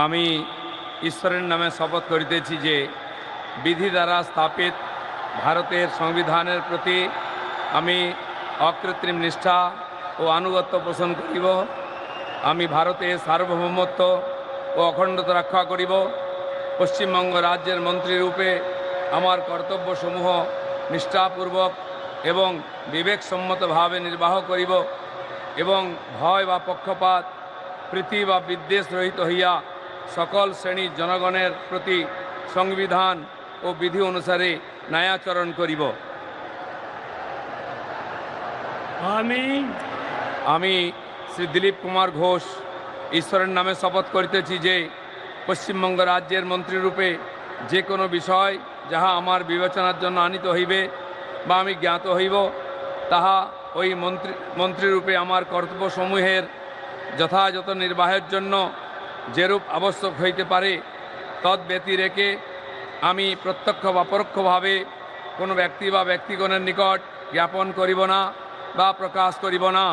আমি ঈশ্বরের নামে শপথ করিতেছি যে বিধি দ্বারা স্থাপিত ভারতের সংবিধানের প্রতি আমি অকৃত্রিম নিষ্ঠা ও আনুগত্য পোষণ করিব। আমি ভারতের সার্বভৌমত্ব ও অখণ্ডতা রক্ষা করিব। পশ্চিমবঙ্গ রাজ্যের মন্ত্রীরূপে আমার কর্তব্যসমূহ নিষ্ঠাপূর্বক এবং বিবেকসম্মতভাবে নির্বাহ করিব এবং ভয় বা পক্ষপাত প্রীতি বা বিদ্বেষ রহিত হইয়া সকল শ্রেণীর জনগণের প্রতি সংবিধান ও বিধি অনুসারে ন্যায়াচরণ করিব। আমি শ্রী দিলীপ কুমার ঘোষ ঈশ্বরের নামে শপথ করিতেছি যে পশ্চিমবঙ্গ রাজ্যের মন্ত্রীরূপে যে কোনো বিষয় যাহা আমার বিবেচনার জন্য আনিত হইবে বা আমি জ্ঞাত হইব, তাহা ওই মন্ত্রীরূপে আমার কর্তব্যসমূহের যথাযথ নির্বাহের জন্য যেরূপ আবশ্যক হইতে পারে তদ্ব্যতিরেকে আমি প্রত্যক্ষ বা পরোক্ষভাবে কোনো ব্যক্তি বা ব্যক্তিগণের নিকট জ্ঞাপন করিব না বা প্রকাশ করিব না।